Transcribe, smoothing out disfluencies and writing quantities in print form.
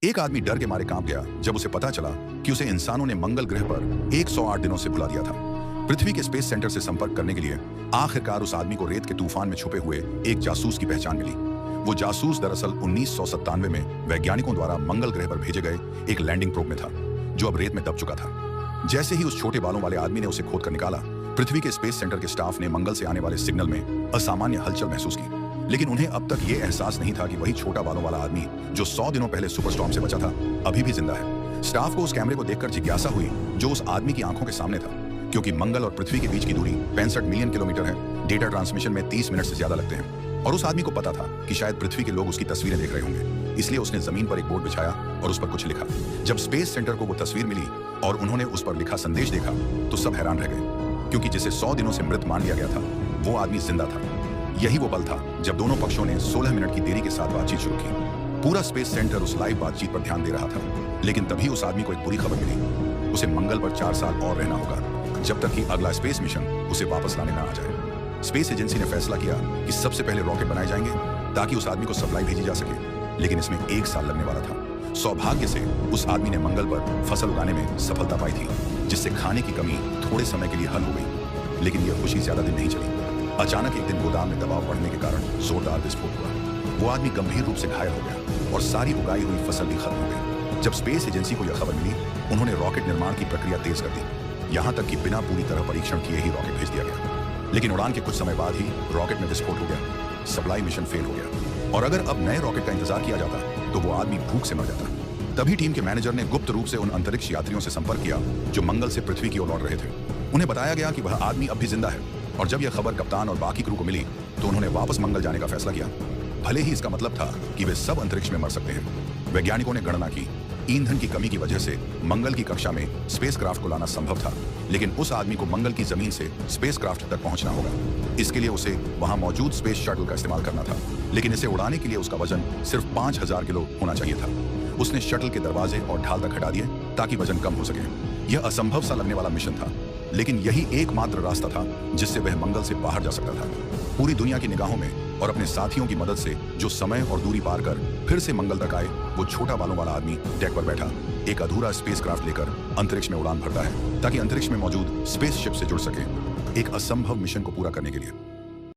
एक आदमी डर के मारे कांप गया जब उसे पता चला कि उसे इंसानों ने मंगल ग्रह पर 108 दिनों से भुला दिया था। पृथ्वी के स्पेस सेंटर से संपर्क करने के लिए आखिरकार उस आदमी को रेत के तूफान में छुपे हुए एक जासूस की पहचान मिली। वो जासूस दरअसल 1997 में वैज्ञानिकों द्वारा मंगल ग्रह पर भेजे गए एक लैंडिंग प्रोब में था, जो अब रेत में दब चुका था। जैसे ही उस छोटे बालों वाले आदमी ने उसे खोद कर निकाला, पृथ्वी के स्पेस सेंटर के स्टाफ ने मंगल से आने वाले सिग्नल में असामान्य हलचल महसूस की। लेकिन उन्हें अब तक ये एहसास नहीं था कि वही छोटा बालों वाला आदमी जो 100 दिनों पहले सुपरस्टॉर्म से बचा था, अभी भी जिंदा है। स्टाफ को उस कैमरे को देखकर जिज्ञासा हुई जो उस आदमी की आंखों के सामने था, क्योंकि मंगल और पृथ्वी के बीच की दूरी 65 मिलियन किलोमीटर है। डेटा ट्रांसमिशन में 30 मिनट से ज्यादा लगते हैं और उस आदमी को पता था कि शायद पृथ्वी के लोग उसकी तस्वीरें देख रहे होंगे। इसलिए उसने जमीन पर एक बोर्ड बिछाया और उस पर कुछ लिखा। जब स्पेस सेंटर को वो तस्वीर मिली और उन्होंने उस पर लिखा संदेश देखा तो सब हैरान रह गए, क्योंकि जिसे 100 दिनों से मृत मान लिया गया था, वो आदमी जिंदा था। यही वो पल था जब दोनों पक्षों ने 16 मिनट की देरी के साथ बातचीत शुरू की। पूरा स्पेस सेंटर उस लाइव बातचीत पर ध्यान दे रहा था, लेकिन तभी उस आदमी को एक बुरी खबर मिली। उसे मंगल पर 4 साल और रहना होगा, जब तक कि अगला स्पेस मिशन उसे वापस लाने ना आ जाए। स्पेस एजेंसी ने फैसला किया कि सबसे पहले रॉकेट बनाए जाएंगे ताकि उस आदमी को सप्लाई भेजी जा सके, लेकिन इसमें 1 साल लगने वाला था। सौभाग्य से उस आदमी ने मंगल पर फसल उगाने में सफलता पाई थी, जिससे खाने की कमी थोड़े समय के लिए हल हो गई। लेकिन यह खुशी ज्यादा दिन नहीं चली। अचानक एक दिन गोदाम में दबाव बढ़ने के कारण जोरदार विस्फोट हुआ। वो आदमी गंभीर रूप से घायल हो गया और सारी उगाई हुई फसल भी खत्म हो गई। जब स्पेस एजेंसी को यह खबर मिली, उन्होंने रॉकेट निर्माण की प्रक्रिया तेज कर दी। यहाँ तक कि बिना पूरी तरह परीक्षण किए ही रॉकेट भेज दिया गया। लेकिन उड़ान के कुछ समय बाद ही रॉकेट में विस्फोट हो गया। सप्लाई मिशन फेल हो गया और अगर अब नए रॉकेट का इंतजार किया जाता तो वो आदमी भूख से मर जाता। तभी टीम के मैनेजर ने गुप्त रूप से उन अंतरिक्ष यात्रियों से संपर्क किया जो मंगल से पृथ्वी की ओर लौट रहे थे। उन्हें बताया गया कि वह आदमी अब भी जिंदा है और जब यह खबर कप्तान और बाकी क्रू को मिली तो उन्होंने वापस मंगल जाने का फैसला किया। भले ही इसका मतलब था कि वे सब अंतरिक्ष में मर सकते हैं। वैज्ञानिकों ने गणना की, ईंधन की कमी की वजह से मंगल की कक्षा में स्पेसक्राफ्ट को लाना संभव था, लेकिन उस आदमी को मंगल की जमीन से स्पेसक्राफ्ट तक पहुंचना होगा। इसके लिए उसे वहां मौजूद स्पेस शटल का इस्तेमाल करना था, लेकिन इसे उड़ाने के लिए उसका वजन सिर्फ 5000 किलो होना चाहिए था। उसने शटल के दरवाजे और ढाल तक हटा दिए ताकि वजन कम हो सके। यह असंभव सा लगने वाला मिशन था, लेकिन यही एकमात्र रास्ता था जिससे वह मंगल से बाहर जा सकता था। पूरी दुनिया की निगाहों में और अपने साथियों की मदद से जो समय और दूरी पार कर फिर से मंगल तक आए, वो छोटा बालों वाला आदमी डेक पर बैठा एक अधूरा स्पेसक्राफ्ट लेकर अंतरिक्ष में उड़ान भरता है ताकि अंतरिक्ष में मौजूद स्पेसशिप से जुड़ सके, एक असंभव मिशन को पूरा करने के लिए।